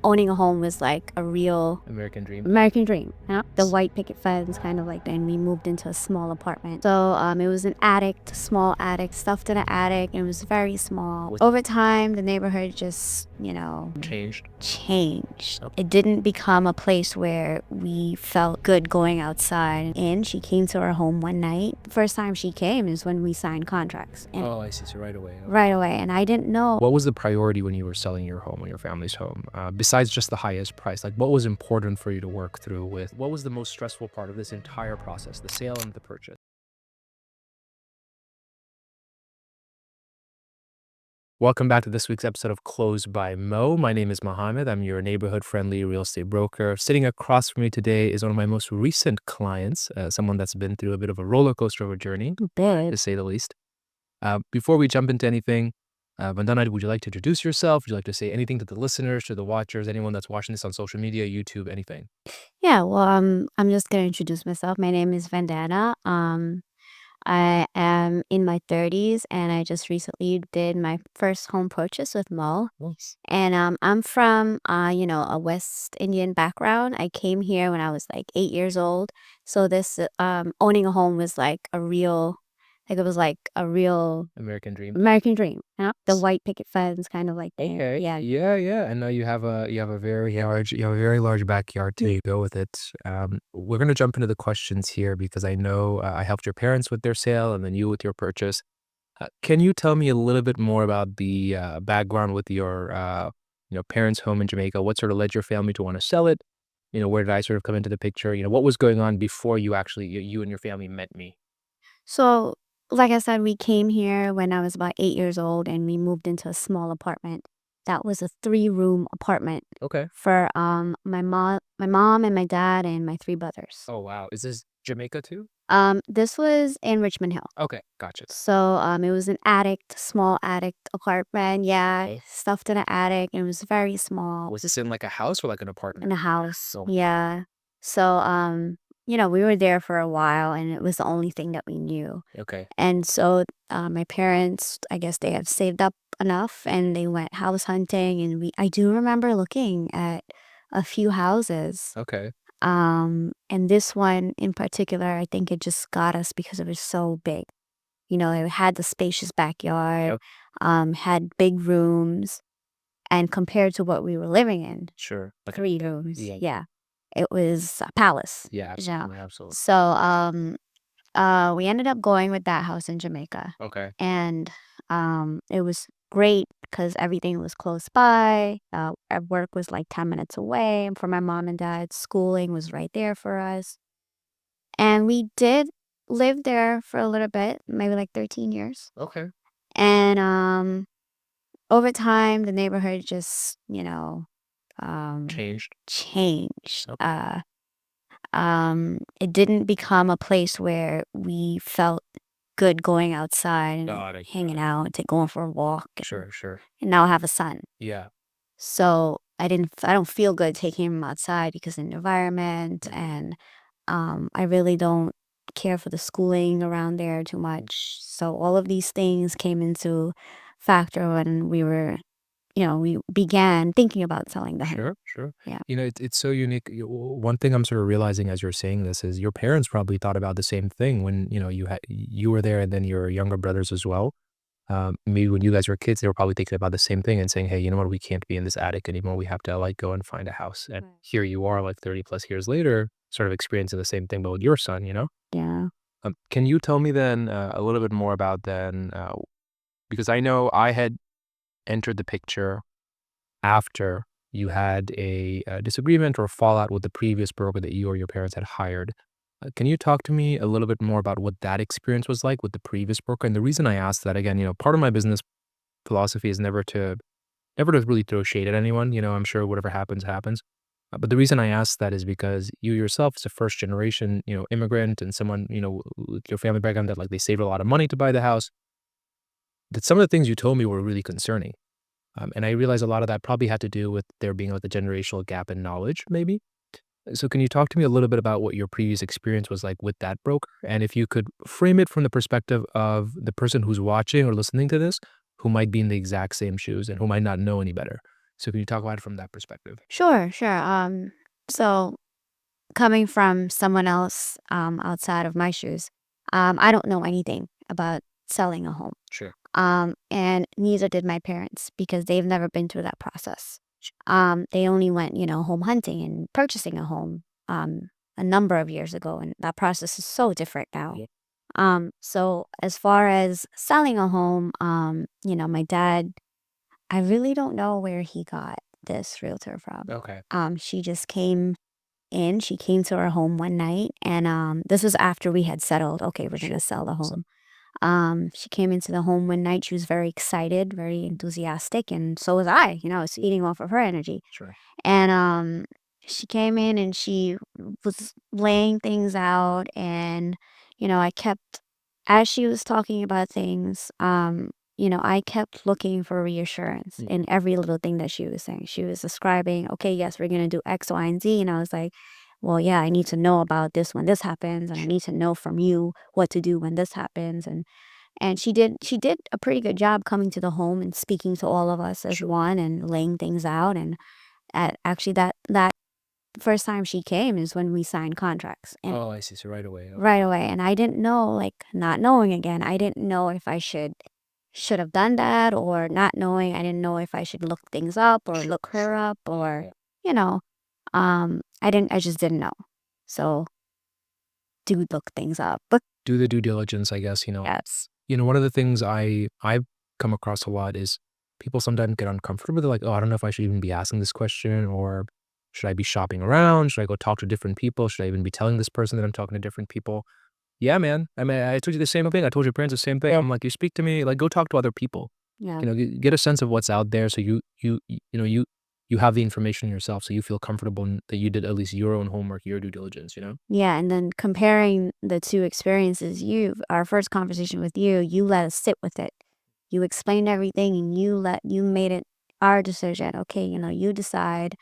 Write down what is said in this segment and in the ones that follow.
owning a home was like a real American dream. American dream. The white picket fence, kind of like. Then we moved into a small apartment. So it was an attic, small attic, stuffed in an attic, and it was very small. Over time, the neighborhood just, changed. Okay. It didn't become a place where we felt good going outside. And she came to our home one night. First time she came is when we signed contracts. And Oh, I see. So right away. Okay. right away, and I didn't know. What was the priority when you were selling your home or your family's home? Besides just the highest price, like what was important for you to work through with? What was the most stressful part of this entire process, the sale and the purchase? Welcome back to this week's episode of Closed by Mo. My name is Mohammed. I'm your neighborhood-friendly real estate broker. Sitting across from me today is one of my most recent clients, someone that's been through a bit of a roller coaster of a journey, to say the least. Before we jump into anything, Vandana, would you like to introduce yourself? Would you like to say anything to the listeners, to the watchers, anyone that's watching this on social media, YouTube, anything? Yeah, well, I'm just gonna introduce myself. My name is Vandana. I am in my 30s, and I just recently did my first home purchase with Mo. Nice. And I'm from a West Indian background. I came here when I was like 8 years old. So this owning a home was like a real, like it was like a real American dream. American dream. The white picket fence, kind of like. Okay. Yeah. Yeah. I know you have a very large backyard to go with it. We're gonna jump into the questions here because I know I helped your parents with their sale and then you with your purchase. Can you tell me a little bit more about the background with your parents' home in Jamaica? What sort of led your family to want to sell it? Where did I sort of come into the picture? What was going on before you and your family met me? So, like I said, we came here when I was about 8 years old, and we moved into a small apartment. That was a 3-room apartment Okay. for my mom and my dad and my 3 brothers. Oh wow. Is this Jamaica too? This was in Richmond Hill. Okay, gotcha. So it was an attic, small attic apartment. Yeah, stuffed in an attic, and it was very small. Was this in like a house or like an apartment? In a house. Oh. Yeah. So we were there for a while, and it was the only thing that we knew. Okay. And so my parents, I guess they had saved up enough, and they went house hunting, and I do remember looking at a few houses. Okay. And this one in particular, I think it just got us because it was so big. It had the spacious backyard, Yep. had big rooms, and compared to what we were living in, Sure. Like 3 rooms, yeah. yeah, it was a palace. Yeah, Yeah. absolutely. So we ended up going with that house in Jamaica. Okay. And it was great because everything was close by. Our work was like 10 minutes away. And for my mom and dad, schooling was right there for us. And we did live there for a little bit, maybe like 13 years. Okay. And over time, the neighborhood just, Changed. changed. Okay. It didn't become a place where we felt good going outside and Got it. hanging out, going for a walk. Sure. And now I have a son. Yeah. So I don't feel good taking him outside because of the environment, and I really don't care for the schooling around there too much. So all of these things came into factor when we began thinking about selling the home. Sure. Yeah. It's so unique. One thing I'm sort of realizing as you're saying this is your parents probably thought about the same thing when, you were there and then your younger brothers as well. Maybe when you guys were kids, they were probably thinking about the same thing and saying, hey, you know what, we can't be in this attic anymore. We have to like go and find a house. And Right. here you are like 30 plus years later, sort of experiencing the same thing, but with your son. Yeah. Can you tell me then a little bit more about then, because I know I had entered the picture after you had a disagreement or fallout with the previous broker that you or your parents had hired. Can you talk to me a little bit more about what that experience was like with the previous broker? And the reason I asked that, again, part of my business philosophy is never to really throw shade at anyone. I'm sure whatever happens, happens. But the reason I ask that is because you yourself as a first generation, immigrant and someone, with your family background that like they saved a lot of money to buy the house, that some of the things you told me were really concerning. And I realize a lot of that probably had to do with there being like a generational gap in knowledge, maybe. So can you talk to me a little bit about what your previous experience was like with that broker? And if you could frame it from the perspective of the person who's watching or listening to this, who might be in the exact same shoes and who might not know any better. So can you talk about it from that perspective? Sure, sure. So coming from someone else outside of my shoes, I don't know anything about selling a home. Sure. And neither did my parents because they've never been through that process. They only went, home hunting and purchasing a home a number of years ago, and that process is so different now. Yeah. So as far as selling a home, my dad, I really don't know where he got this realtor from. Okay. She just came in. She came to our home one night, and this was after we had settled. Okay, we're gonna sell the home. She came into the home one night. She was very excited, very enthusiastic, and so was I. I was eating off of her energy. Sure. And she came in and she was laying things out, and I kept, as she was talking about things, I kept looking for reassurance in every little thing that she was saying. She was describing, okay, yes, we're gonna do X, Y, and Z, and I was like, well, yeah, I need to know about this when this happens, and I need to know from you what to do when this happens, and she did a pretty good job coming to the home and speaking to all of us as one and laying things out. And actually that first time she came is when we signed contracts. And Oh, I see. So right away. Okay. right away. And I didn't know, like, not knowing again, I didn't know if I should have done that, or not knowing, I didn't know if I should look things up or look her up, or you know I just didn't know. So do look things up. But Do the due diligence, I guess, yes. One of the things I've come across a lot is people sometimes get uncomfortable. They're like, "Oh, I don't know if I should even be asking this question, or should I be shopping around? Should I go talk to different people? Should I even be telling this person that I'm talking to different people?" Yeah, man. I mean, I told you the same thing. I told your parents the same thing. I'm like, you speak to me, like, go talk to other people. Yeah. Get a sense of what's out there, so you have the information yourself, so you feel comfortable that you did at least your own homework, your due diligence. Yeah, and then comparing the two experiences, our first conversation with you let us sit with it. You explained everything, and you made it our decision. Okay, you decide,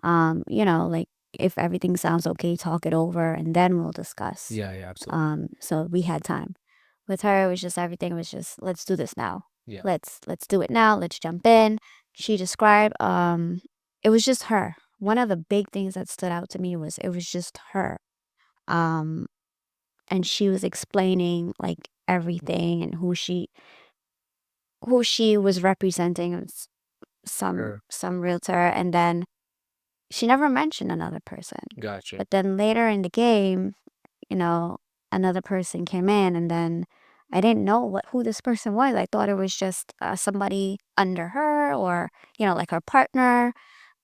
like, if everything sounds okay, talk it over, and then we'll discuss. Yeah, yeah, absolutely. So we had time. With her, it was just, everything was just, let's do this now. Yeah. Let's do it now. Let's jump in. She described, it was just her. One of the big things that stood out to me was it was just her. Um, and she was explaining, like, everything, and who she was representing as Sure. some realtor, and then she never mentioned another person. Gotcha. But then later in the game, you know, another person came in, and then I didn't know who this person was. I thought it was just somebody under her, or like her partner.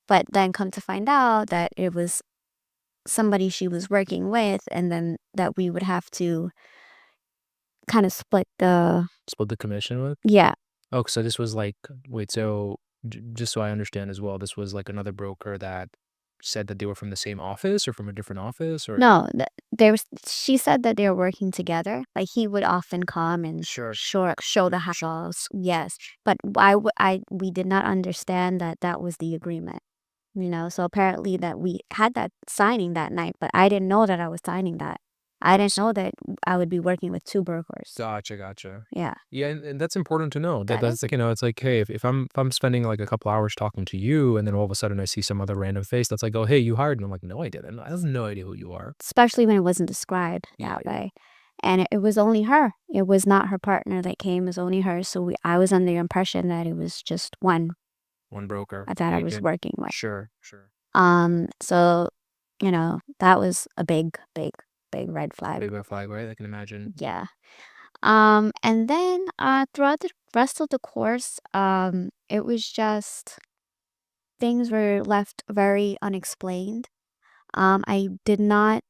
But then come to find out that it was somebody she was working with, and then that we would have to kind of Split the commission with? yeah. Oh, so this was like, wait, so just so I understand as well, this was like another broker that said that they were from the same office or from a different office, or? No, she said that they were working together. Like, he would often come and Sure. show the house. Yes. But we did not understand that that was the agreement. So apparently that we had that signing that night, but I didn't know that I was signing that. I didn't know that I would be working with two brokers. Gotcha, gotcha. Yeah. Yeah, and that's important to know. That That's like, it's like, hey, if I'm spending like a couple hours talking to you, and then all of a sudden I see some other random face that's like, oh, hey, you hired me. I'm like, no, I didn't. I have no idea who you are. Especially when it wasn't described Yeah, that yeah. way. And it was only her. It was not her partner that came. It was only her. So I was under the impression that it was just one One broker. that I was working with. Sure, sure. So, that was a big, big, big red flag. Big red flag, right? I can imagine. Yeah. And then throughout the rest of the course, it was just, things were left very unexplained. I did not,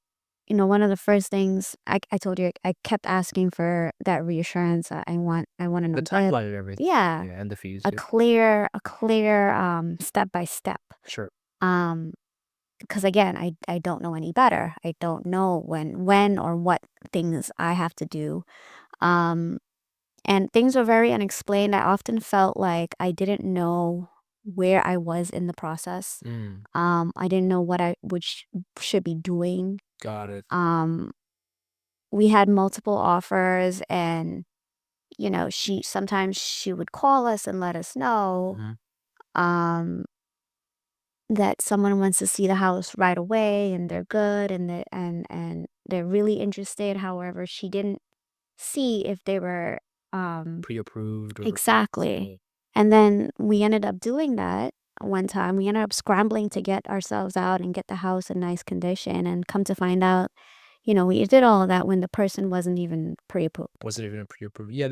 one of the first things I told you, I kept asking for that reassurance. I want to know The timeline and everything. yeah, Yeah, and the fees. a Yeah. clear step by step. Sure. Um, because again, I don't know any better. I don't know when or what things I have to do. Um, and things were very unexplained. I often felt like I didn't know where I was in the process. Mm, I didn't know what I should be doing. got it. Um, we had multiple offers, and she sometimes she would call us and let us know. Mhm. Um, that someone wants to see the house right away and they're good and they're really interested. However, she didn't see if they were Pre-approved or exactly. And then we ended up doing that one time. We ended up scrambling to get ourselves out and get the house in nice condition, and come to find out, we did all of that when the person wasn't even pre-approved. wasn't even a pre-approved. Yeah,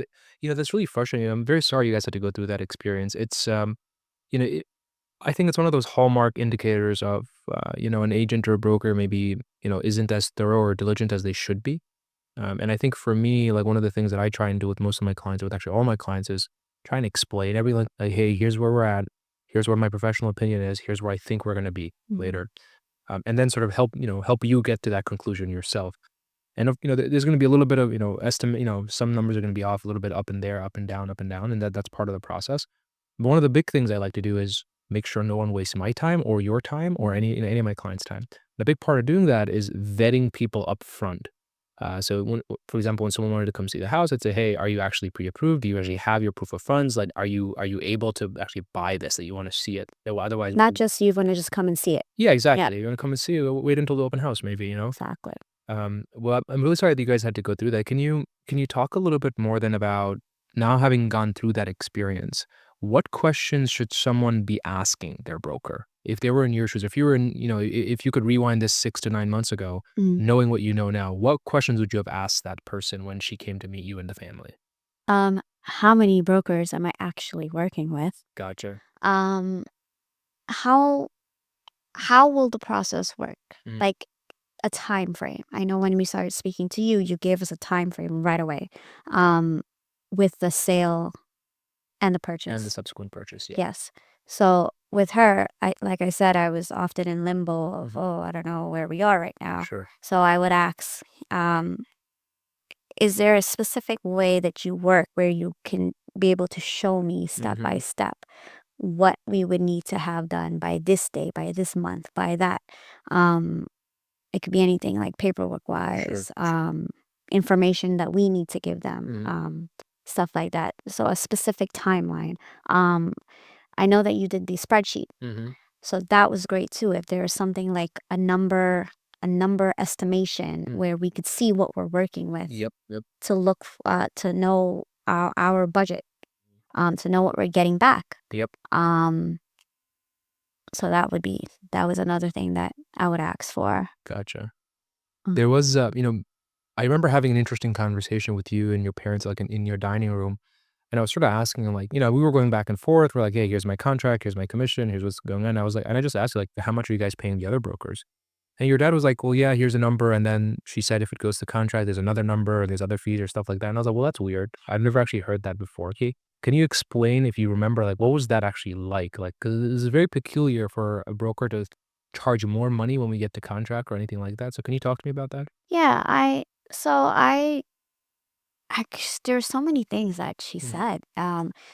that's really frustrating. I'm very sorry you guys had to go through that experience. It's you know, it, I think it's one of those hallmark indicators of an agent or a broker maybe isn't as thorough or diligent as they should be. And I think for me, like one of the things that I try and do with most of my clients, with actually all my clients, is try and explain like, hey, here's where we're at. Here's where my professional opinion is. Here's where I think we're going to be Mhm. later. And then sort of help you get to that conclusion yourself. And there's going to be a little bit of estimate. Some numbers are going to be off a little bit, up and there, up and down, and that's part of the process. But one of the big things I like to do is make sure no one wastes my time or your time or any of my clients' time. The big part of doing that is vetting people up front. So, for example, when someone wanted to come see the house, I'd say, "Hey, are you actually pre-approved? Do you actually have your proof of funds? Like, are you able to actually buy this? That you want to see it? Otherwise, Not just you want to just come and see it. yeah, Yeah, exactly. You're gonna come and see it. Wait until the open house, maybe. exactly. Well, I'm really sorry that you guys had to go through that. Can you talk a little bit more then about now having gone through that experience? What questions should someone be asking their broker if they were in your shoes? If you were in, if you could rewind this 6 to 9 months ago, Mm. knowing what you know now, what questions would you have asked that person when she came to meet you and the family? How many brokers am I actually working with? Gotcha. Um, how how will the process work? Mhm. Like a time frame. I know when we started speaking to you, you gave us a time frame right away. Um, with the sale and the And the purchase. subsequent purchase, yeah. Yes. So with her, like I said, I was often in limbo of, Mhm. oh, I don't know where we are right now. Sure. So I would ask, um, is there a specific way that you work where you can be able to show me step by Mhm. step what we would need to have done by this day, by this month, by that? Um, it could be anything like paperwork Sure. wise, information that we need to give them, Mhm. stuff like that. So a specific timeline. Um, I know that you did the spreadsheet, Mhm. so that was great too. If there was something like a number estimation Mm. where we could see what we're working with Yep. Yep. to look to know our budget, to know what we're getting back. Yep. Um, so that was another thing that I would ask for. Gotcha. Mm. There was, I remember having an interesting conversation with you and your parents, like in your dining room. And I was sort of asking him, like, we were going back and forth. We're like, hey, here's my contract, here's my commission, here's what's going on. I was like, and I just asked you, like, how much are you guys paying the other brokers? And your dad was like, well, yeah, here's a number. And then she said, if it goes to contract, there's another number, or there's other fees or stuff like that. And I was like, well, that's weird. I've never actually heard that before. Okay. Can you explain, if you remember, like, what was that actually like? Like, because it's very peculiar for a broker to charge more money when we get to contract or anything like that. So can you talk to me about that? Yeah, so there's so many things that she Mhm. said.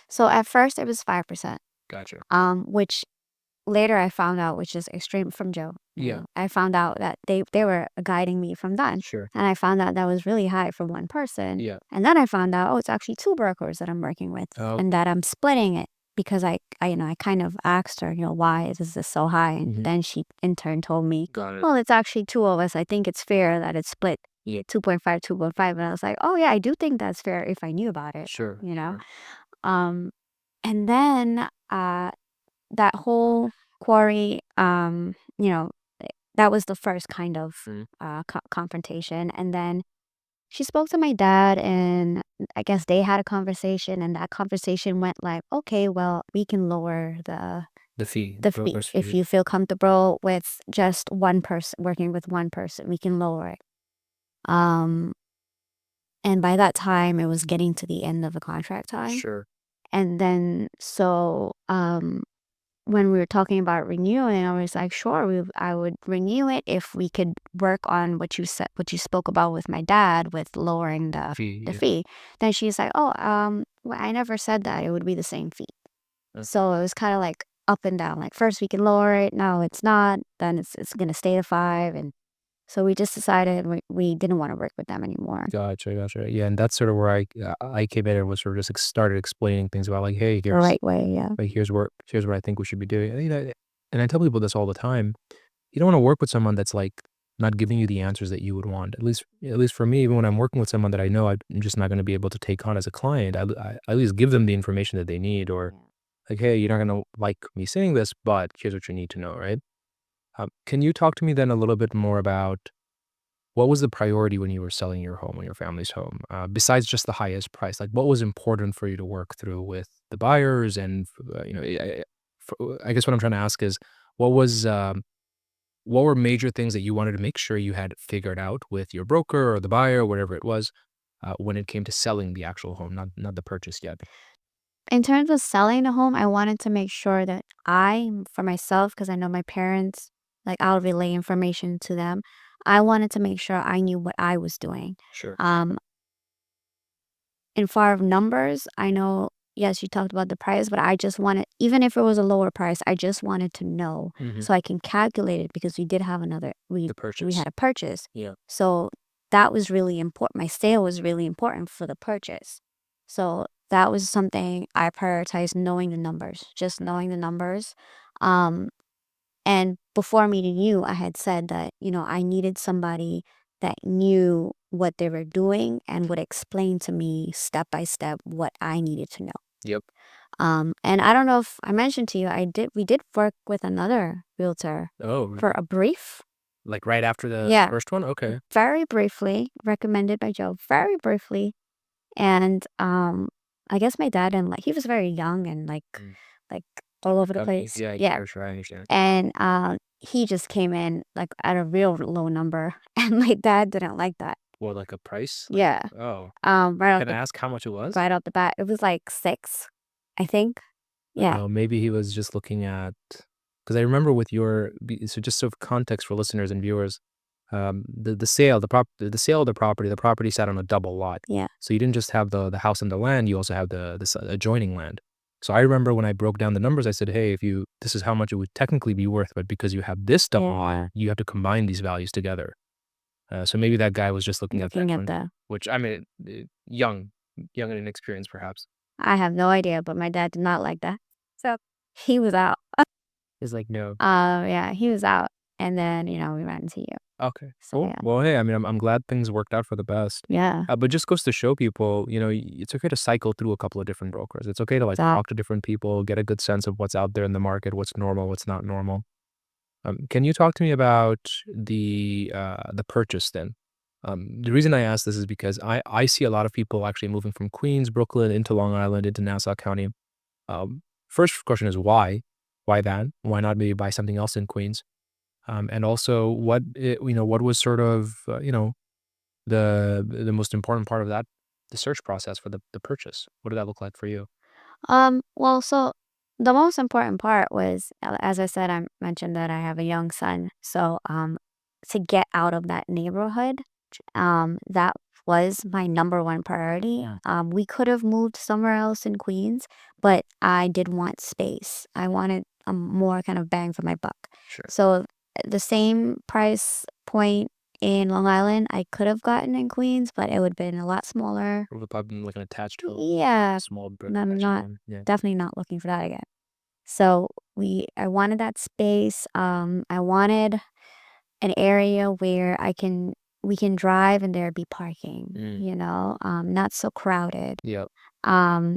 So at first it was 5%, Gotcha. which later I found out, which is extreme from Joe. Yeah. I found out that they were guiding me from done, Sure. and I found out that was really high for one person. Yeah. And then I found out, oh, it's actually two brokers that I'm working with, Oh. and that I'm splitting it because I kind of asked her, why is this so high? And Mhm. then she in turn told me, Got it. well, it's actually two of us. I think it's fair that it's split. Yeah. 2.5, 2.5. And I was like, oh yeah, I do think that's fair if I knew about it, Sure. you know? Sure. Um, and then that whole quarry, that was the first kind of Mhm. confrontation. And then she spoke to my dad, and I guess they had a conversation, and that conversation went like, okay, well, we can lower The fee, the fee. broker's If fee. you feel comfortable with just one person, working with one person, we can lower it. Um, and by that time, it was getting to the end of the contract time. Sure. And then, when we were talking about renewing, I was like, sure, I would renew it if we could work on what you said, what you spoke about with my dad, with lowering Fee. the Yeah. fee. Then she's like, oh, well, I never said that it would be the same fee. Uh, So it was kind of like up and down. Like first we can lower it, no, it's not. Then it's gonna stay to 5, and so we just decided we didn't want to work with them anymore. Gotcha. Gotcha. Yeah, and that's sort of where I came in and was sort of just started explaining things about, like, hey, The right way, yeah. here's what I think we should be doing. and I tell people this all the time, you don't want to work with someone that's like not giving you the answers that you would want. At least for me, even when I'm working with someone that I know I'm just not going to be able to take on as a client, I at least give them the information that they need, or like, hey, you're not going to like me saying this, but here's what you need to know, right? Can you talk to me then a little bit more about what was the priority when you were selling your home or your family's home, besides just the highest price? Like, what was important for you to work through with the buyers? And I guess what I'm trying to ask is, what was what were major things that you wanted to make sure you had figured out with your broker or the buyer, whatever it was, when it came to selling the actual home, not the purchase yet? In terms of selling the home, I wanted to make sure that for myself, because I know my parents, like I'll relay information to them. I wanted to make sure I knew what I was doing. Sure. Um, in far of numbers, I know, yes, you talked about the price, but I just wanted, even if it was a lower price, I just wanted to know Hmm. so I can calculate it because we did have The we purchase. had a purchase. Yeah. So that was really important. My sale was really important for the purchase. So that was something I prioritized, knowing the numbers, just knowing the numbers. Um, and before meeting you, I had said that, I needed somebody that knew what they were doing and would explain to me step by step what I needed to know. Yep. And I don't know if I mentioned to you, we did work with another realtor Oh, for a brief. like right after the Yeah, first one? Okay. very briefly, recommended by Joe, very briefly. And I guess my dad and he was very young and Mm. like all over the Okay. place. Yeah, Yeah. sure, sure, I understand. And he just came in like at a real low number. And my dad didn't like that. Well, like a price? Yeah. Oh, Right out can I ask how much it was? the bat. It was like 6, I think. Yeah. Oh, maybe he was just looking at, because I remember with so just sort of context for listeners and viewers, the sale of the property sat on a double lot. Yeah. So you didn't just have the house and the land, you also have the adjoining land. So I remember when I broke down the numbers, I said, hey, this is how much it would technically be worth, but because you have this double lot, you have to combine these values together. So maybe that guy was just looking at that Looking at one, which I mean, young and inexperienced perhaps. I have no idea, but my dad did not like that. So he was out. Is like, no. Yeah, he was out. And then, we ran into you. Okay, So cool. yeah. Well, hey, I mean, I'm glad things worked out for the best. Yeah. But just goes to show people, it's okay to cycle through a couple of different brokers. It's okay to like That talk to different people, get a good sense of what's out there in the market, what's normal, what's not normal. Can you talk to me about the purchase then? The reason I ask this is because I see a lot of people actually moving from Queens, Brooklyn into Long Island, into Nassau County. First question is why? Why that? Why not maybe buy something else in Queens? And also, what was sort of the most important part of that, the search process for the purchase? What did that look like for you? well, so the most important part was, as I said, I mentioned that I have a young son. So, to get out of that neighborhood, that was my number one priority. Yeah. We could have moved somewhere else in Queens, but I did want space. I wanted a more kind of bang for my buck. Sure. So the same price point in Long Island, I could have gotten in Queens, but it would have been a lot smaller. Or probably like an attached to Yeah, a small brick. I'm not Yeah. definitely not looking for that again. So I wanted that space. I wanted an area where we can drive and there be parking, Mm. not so crowded. Yep.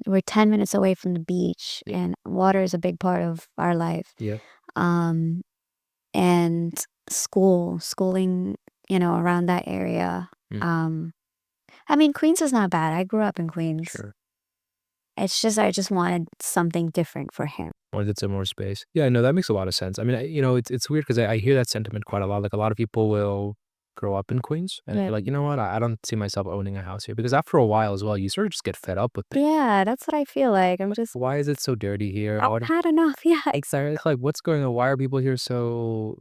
We're 10 minutes away from the beach Yeah. and water is a big part of our life. Yeah. Um, and schooling, around that area. Mm. I mean, Queens is not bad. I grew up in Queens. Sure. It's just, I just wanted something different for him. Wanted some more space. Yeah, no, that makes a lot of sense. I mean, it's weird because I hear that sentiment quite a lot. Like a lot of people will grow up in Queens and Yeah. they're like, you know what, I don't see myself owning a house here, because after a while as well, you sort of just get fed up with things. Yeah, that's what I feel like. Why is it so dirty here? I've had enough. Yeah, exactly. Like, what's going on? Why are people here so,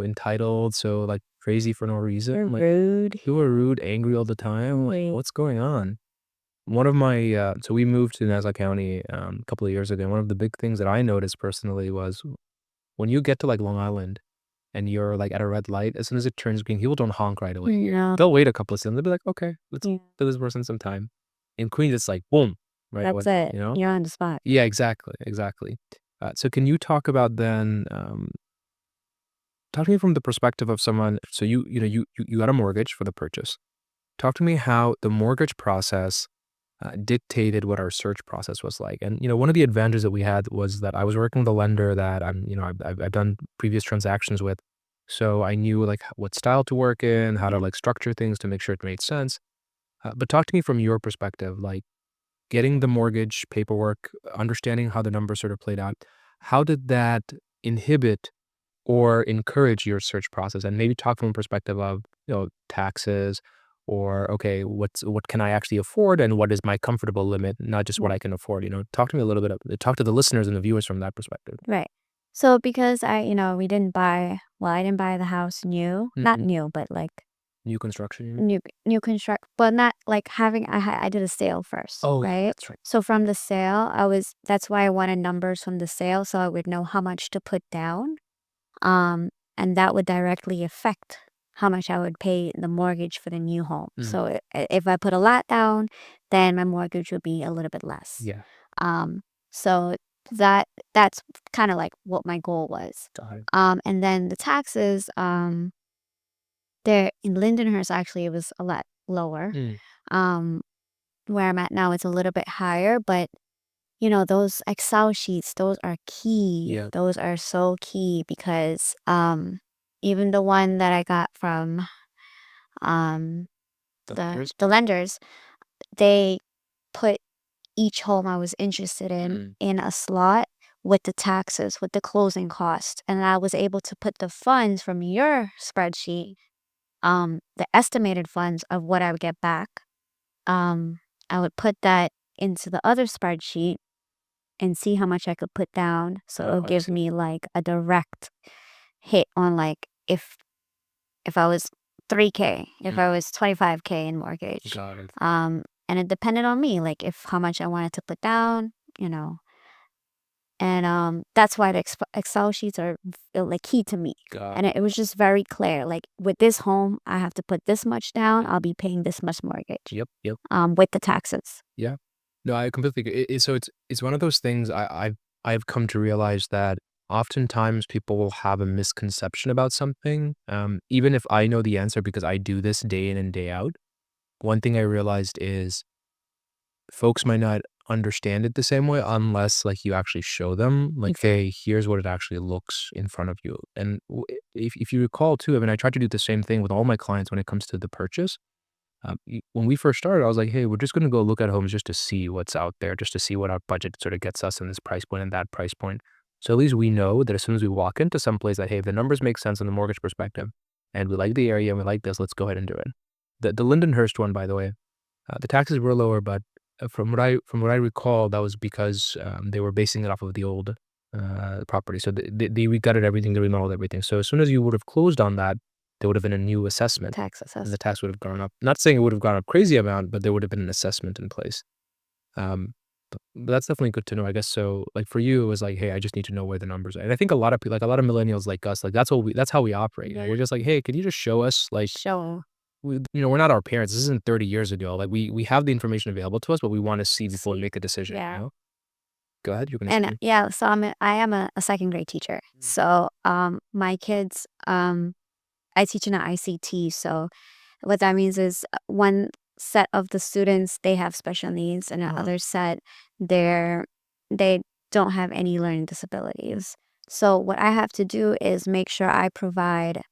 entitled, so like crazy for no reason? Like, Rude. people are rude, angry all the time. Like, Wait. what's going on? One of my, so we moved to Nassau County a couple of years ago. And one of the big things that I noticed personally was when you get to like Long Island and you're like at a red light, as soon as it turns green, people don't honk right away. No. They'll wait a couple of seconds. They'll be like, okay, let's Yeah. give this person some time. In Queens, it's like, boom, right That's away, it. You're on the spot. Yeah, exactly, exactly. So can you talk about then, talk to me from the perspective of someone. So you got a mortgage for the purchase. Talk to me how the mortgage process dictated what our search process was like. And one of the advantages that we had was that I was working with a lender that I've done previous transactions with, so I knew like what style to work in, how to like structure things to make sure it made sense. But talk to me from your perspective, like getting the mortgage paperwork, understanding how the numbers sort of played out. How did that inhibit or encourage your search process? And maybe talk from a perspective of taxes, or okay, what can I actually afford, and what is my comfortable limit, not just what Right. I can afford. Talk to me a little bit talk to the listeners and the viewers from that perspective. Right. So because we didn't buy, well, I didn't buy the house new, not Hmm. new, but like New construction, you mean? new construct, but not like having, I did a sale first, Oh yeah, right? that's right. So from the sale, that's why I wanted numbers from the sale so I would know how much to put down. Um, and that would directly affect how much I would pay the mortgage for the new home. Mm, So if I put a lot down, then my mortgage would be a little bit less. yeah, Um, so that's kind of like what my goal was. got it. And then the taxes, there in Lindenhurst actually it was a lot lower. Mm, Um, where I'm at now it's a little bit higher, but those Excel sheets, those are key. yeah, Those are so key because even the one that I got from um the the letters. the lenders, they put each home I was interested Mm, in a slot with the taxes, with the closing cost. And I was able to put the funds from your spreadsheet, the estimated funds of what I would get back. Um, I would put that into the other spreadsheet and see how much I could put down. So it'll oh, I give see. me like a direct hit on like if I was 3K, if Mm, I was 25K in mortgage. got it. And it depended on me, like if how much I wanted to put down, And that's why the Excel sheets are like key to me. Got And it. it was just very clear. Like with this home, I have to put this much down. I'll be paying this much mortgage. Yep, yep. With the taxes. Yeah. No, I completely agree. So it's one of those things I've come to realize that oftentimes people will have a misconception about something. Even if I know the answer because I do this day in and day out, one thing I realized is folks might not understand it the same way unless like you actually show them like, hey, here's what it actually looks in front of you. And if you recall too, I mean, I try to do the same thing with all my clients when it comes to the purchase. When we first started, I was like, hey, we're just going to go look at homes just to see what's out there, just to see what our budget sort of gets us in this price point and that price point. So at least we know that as soon as we walk into some place that, hey, if the numbers make sense in the mortgage perspective and we like the area and we like this, let's go ahead and do it. The Lindenhurst one, by the way, the taxes were lower, but from what I recall, that was because they were basing it off of the old property. So they regutted everything, they remodeled everything. So as soon as you would have closed on that, there would have been a new assessment Tax and the assessment. tax would have gone up. Not saying it would have gone up crazy amount, but there would have been an assessment in place. Um, but that's definitely good to know, I guess. So, like for you, it was like, hey, I just need to know where the numbers are. And I think a lot of people, like a lot of millennials like us, like that's how we operate. Yeah. We're just like, hey, can you just show us? Like, Show. we're not our parents. This isn't 30 years ago. Like we have the information available to us, but we want to see before we See. make a decision. Yeah. Go ahead. You're gonna And say. yeah, so I am a second grade teacher. So my kids, I teach in an ICT. So what that means is one set of the students they have special needs, and another set they're they don't have any learning disabilities. So what I have to do is make sure I provide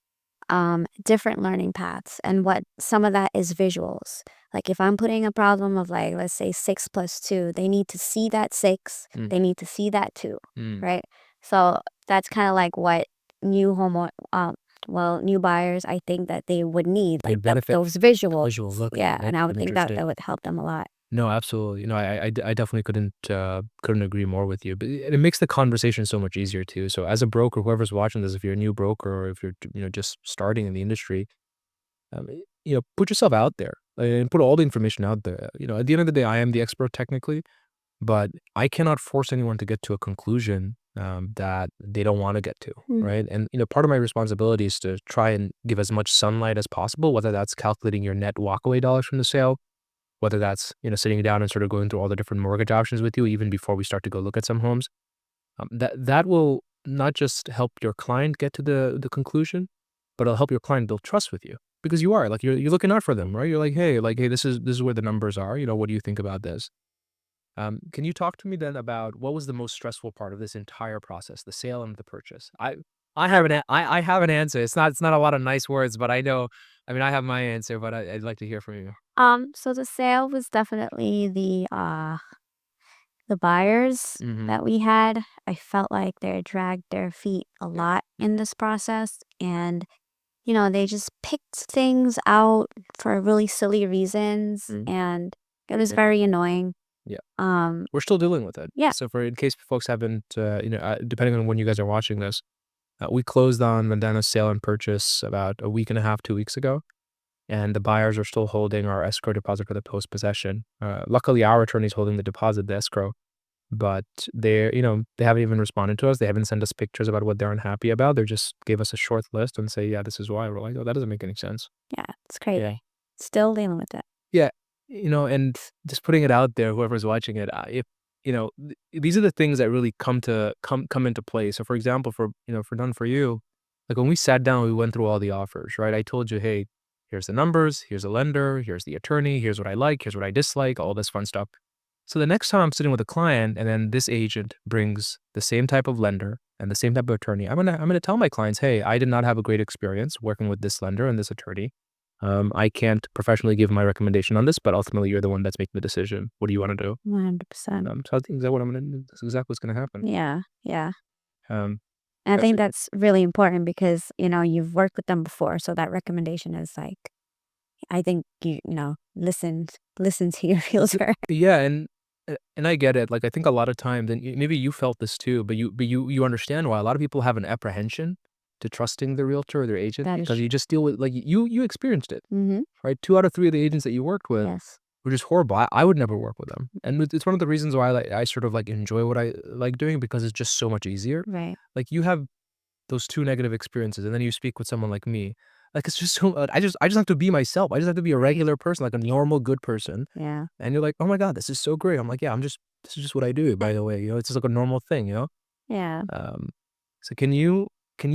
different learning paths, and what some of that is visuals. Like if I'm putting a problem of like let's say 6 plus 2, they need to see that 6, Mm, they need to see that 2, mm. right? So that's kind of like what new home new buyers, I think that they would need They like benefit those the visuals. visual look. Yeah, Right? and I would I'm think that interested. that would help them a lot. No, absolutely. I definitely couldn't agree more with you. But it makes the conversation so much easier too. So as a broker, whoever's watching this, if you're a new broker or if you're just starting in the industry, put yourself out there and put all the information out there. At the end of the day, I am the expert technically, but I cannot force anyone to get to a conclusion that they don't want to get to, Mm. right? And part of my responsibility is to try and give as much sunlight as possible, whether that's calculating your net walkaway dollars from the sale, whether that's sitting down and sort of going through all the different mortgage options with you even before we start to go look at some homes. That will not just help your client get to the conclusion, but it'll help your client build trust with you because you are like you're looking out for them, right? You're like, hey, this is where the numbers are. What do you think about this? Can you talk to me then about what was the most stressful part of this entire process, the sale and the purchase? I have an answer. It's not a lot of nice words, but I know. I mean, I have my answer, but I'd like to hear from you. So the sale was definitely the buyers Mm-hmm. that we had. I felt like they dragged their feet a lot in this process, and they just picked things out for really silly reasons, Mm-hmm. and it was very annoying. Yeah. Um, We're still dealing with it. yeah, So for in case folks haven't, depending on when you guys are watching this, we closed on Vandana's sale and purchase about a week and a half, 2 weeks ago, and the buyers are still holding our escrow deposit for the post possession. Luckily, our attorney's holding the deposit, the escrow, but they haven't even responded to us. They haven't sent us pictures about what they're unhappy about. They just gave us a short list and say, yeah, this is why. We're like, oh, that doesn't make any sense. yeah, it's Yeah. crazy. Still dealing with it. Yeah, and just putting it out there, whoever's watching it, if these are the things that really come into play. So, for example, for done for you, like when we sat down, we went through all the offers, right? I told you, hey, here's the numbers, here's the lender, here's the attorney, here's what I like, here's what I dislike, all this fun stuff. So the next time I'm sitting with a client, and then this agent brings the same type of lender and the same type of attorney, I'm gonna tell my clients, hey, I did not have a great experience working with this lender and this attorney. I can't professionally give my recommendation on this, but ultimately you're the one that's making the decision. What do you want to do? 100%. So I think that's what I'm gonna do. That's exactly what's gonna happen. Yeah, yeah. Um, And I uh, think that's really important because, you've worked with them before. So that recommendation is like, I think listen to your feels hurt. yeah, and I get it. Like I think a lot of times, and maybe you felt this too, but you understand why a lot of people have an apprehension to trusting the realtor or their agent That is because true. you just deal with like you experienced it, Mm-hmm. right? 2 out of 3 of the agents that you worked with Yes. were just horrible. I would never work with them, and it's one of the reasons why I sort of like enjoy what I like doing because it's just so much easier. Right. Like you have those 2 negative experiences, and then you speak with someone like me. Like, it's just so I just have to be myself. I just have to be a regular person, like a normal good person, Yeah. and you're like, "Oh my god, this is so great." I'm like, "Yeah, this is just what I do, by the way," it's just like a normal thing, you know? Yeah. Um, so can you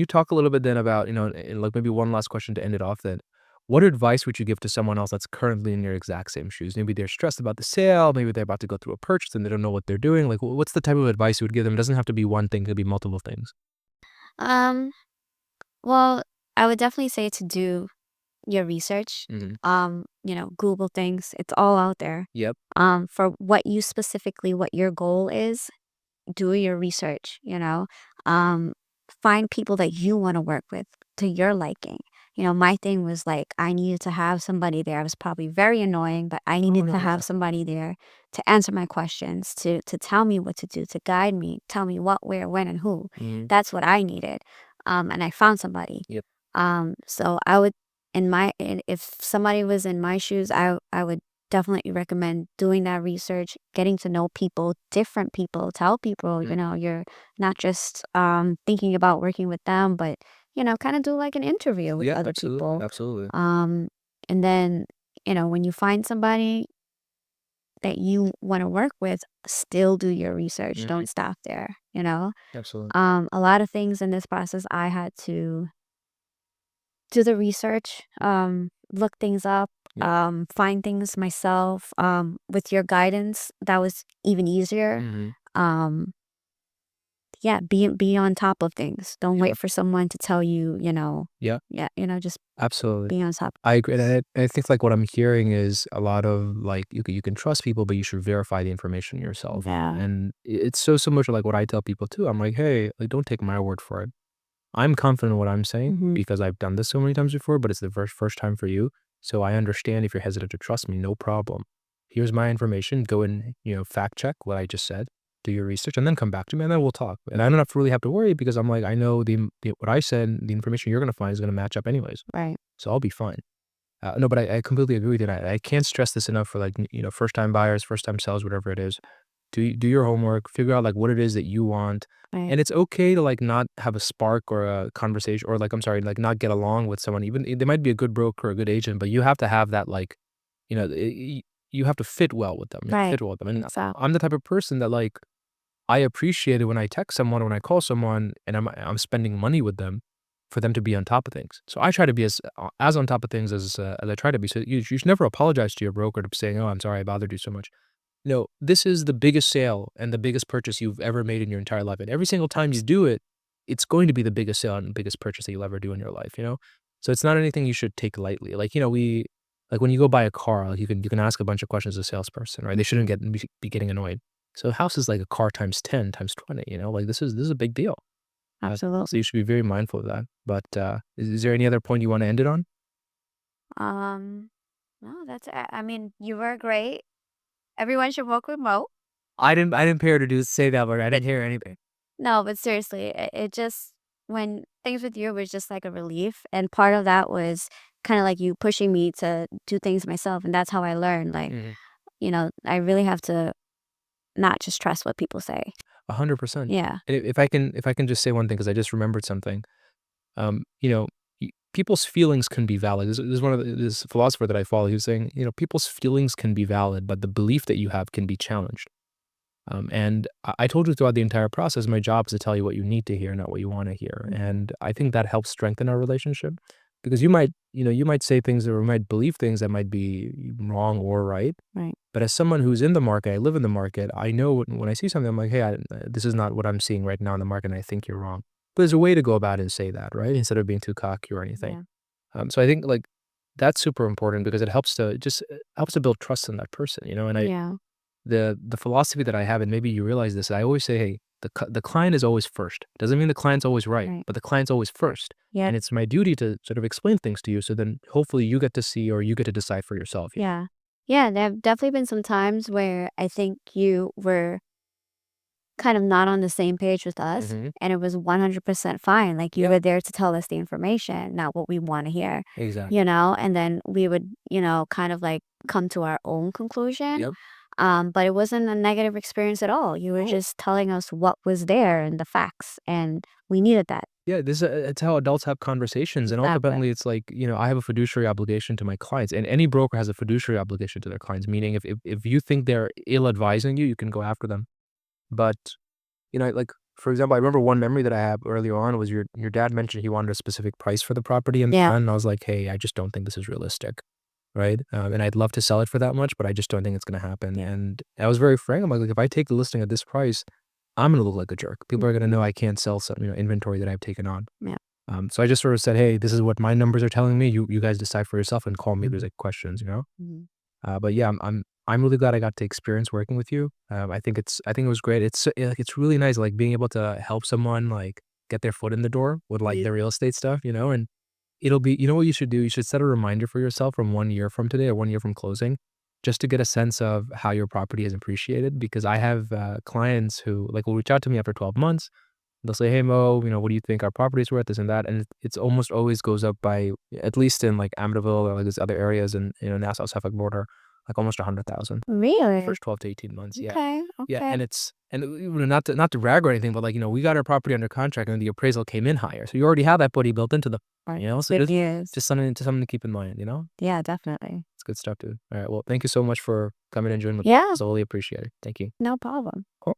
talk a little bit then about, and like maybe one last question to end it off then. What advice would you give to someone else that's currently in your exact same shoes? Maybe they're stressed about the sale, maybe they're about to go through a purchase and they don't know what they're doing. Like, what's the type of advice you would give them? It doesn't have to be one thing, it could be multiple things. Um, well, I would definitely say to do your research. Mhm. Google things. It's all out there. Yep. For what your goal is, do your research, um, find people that you want to work with to your liking. My thing was like, I needed to have somebody there. I was probably very annoying, but I Oh, needed no, to yeah. have somebody there to answer my questions, to tell me what to do, to guide me, tell me what, where, when, and who. Mhm. That's what I needed. And I found somebody. Yep. So I would, if somebody was in my shoes, I would definitely recommend doing that research, getting to know people, different people, tell people, Mhm. you're not just thinking about working with them, but kind of do like an interview with Yeah, other absolutely, people. absolutely. Um, and then, when you find somebody that you want to work with, still do your research. Mhm. Don't stop there. Absolutely. A lot of things in this process I had to do the research, look things up, Yep. find things myself. With your guidance, that was even easier. Mhm. Um, yeah, be on top of things. Don't Yeah. wait for someone to tell you, Yeah, yeah, just absolutely. be on top. I agree, and I think, like, what I'm hearing is a lot of, like, you can trust people, but you should verify the information yourself, Yeah. and it's so similar to, like, what I tell people too. I'm like, "Hey, like, don't take my word for it. I'm confident in what I'm saying Hmm. because I've done this so many times before, but it's the first time for you, so I understand if you're hesitant to trust me, no problem. Here's my information, go and, fact check what I just said, do your research, and then come back to me, and then we'll talk, and I don't really have to worry because I'm like, I know the what I said, the information you're gonna find is gonna match up anyways, Right. so I'll be fine." No, but I completely agree with you, and I can't stress this enough for, like, first-time buyers, first-time sellers, whatever it is. Do your homework, figure out, like, what it is that you want, Right. and it's okay to, like, not have a spark or a conversation or, like, I'm sorry, like, not get along with someone. Even they might be a good broker or a good agent, but you have to have that, like, you know, you have to fit well with them, Right. fit well with them, and So I'm the type of person that, like, I appreciate it when I text someone or when I call someone and I'm spending money with them for them to be on top of things. So I try to be as on top of things as I try to be. So you should never apologize to your broker to saying, "Oh, I'm sorry I bothered you so much." No, this is the biggest sale and the biggest purchase you've ever made in your entire life, and every single time you do it, it's going to be the biggest sale and biggest purchase that you'll ever do in your life, you know? So it's not anything you should take lightly. Like, you know, like when you go buy a car, like you can ask a bunch of questions to a salesperson, right? They shouldn't be getting annoyed. So a house is like a car times 10, times 20, you know? Like this is a big deal. So Absolutely. you should be very mindful of that. But is there any other point you want to end it on? Um, no, I mean, you were great. Everyone should work remote. I didn't pay her to say that, but I didn't hear anything. No, but seriously, it just when things with you was just like a relief, and part of that was kind of like you pushing me to do things myself, and that's how I learned. Like, Mhm. I really have to not just trust what people say. 100%. Yeah. And if I can just say one thing, because I just remembered something. You know, people's feelings can be valid. There's one of this philosopher that I follow. He was saying, you know, people's feelings can be valid, but the belief that you have can be challenged. And I told you throughout the entire process, my job is to tell you what you need to hear, not what you want to hear. Mhm. And I think that helps strengthen our relationship because you might say things or might believe things that might be wrong or right. Right. But as someone who's in the market, I live in the market, I know when I see something, I'm like, hey, this is not what I'm seeing right now in the market, and I think you're wrong. But there's a way to go about it and say that, right? Instead of being too cocky or anything. Yeah. So I think like that's super important because it helps to build trust in that person, you know. And Yeah. the philosophy that I have, and maybe you realize this, I always say, hey, the client is always first. Doesn't mean the client's always right, Right. but the client's always first. Yeah. And it's my duty to sort of explain things to you, so then hopefully you get to see or you get to decide for yourself. Yeah. Yeah. There have definitely been some times where I think you were kind of not on the same page with us, Hmm. and it was 100% fine. Like, you Yep. were there to tell us the information, not what we wanna hear, Exactly. and then we would, kind of, like, come to our own conclusion, Yep. but it wasn't a negative experience at all. You were Oh, just telling us what was there and the facts, and we needed that. yeah, it's how adults have conversations, and Exactly. ultimately, it's like, I have a fiduciary obligation to my clients, and any broker has a fiduciary obligation to their clients, meaning if you think they're ill-advising you, you can go after them. But, like, for example, I remember one memory that I have earlier on was your dad mentioned he wanted a specific price for the property, Yeah. and I was like, "Hey, I just don't think this is realistic." Right? And I'd love to sell it for that much, but I just don't think it's gonna happen, Yeah. and I was very frank. I'm like, "If I take the listing at this price, I'm gonna look like a jerk. People are gonna know Mhm. I can't sell some, inventory that I've taken on." Yeah. So I just sort of said, "Hey, this is what my numbers are telling me. You guys decide for yourself and call me if there's, like, questions," you know? Mhm. But yeah, I'm really glad I got to experience working with you. I think it was great. It's really nice, like, being able to help someone, like, get their foot in the door with, like, Ye the real estate stuff, and it'll be you know what you should do? You should set a reminder for yourself from 1 year from today or 1 year from closing, just to get a sense of how your property has appreciated, because I have, clients who, like, will reach out to me after 12 months. They'll say, "Hey, Mo, what do you think our property's worth, this and that?" And it's almost always goes up by, at least in, like, Amityville or, like, these other areas in, Nassau, Suffolk border, like, almost 100,000. Really? First 12 to 18 months, yeah. Okay, Yeah, okay. not to brag or anything, but, like, we got our property under contract and the appraisal came in higher, so you already have that buddy built into the Right. so Good just news. something to keep in mind, Yeah, definitely. It's good stuff, dude. Alright, well, thank you so much for coming and joining the Yeah, I really appreciate it. Thank you. no problem. Cool.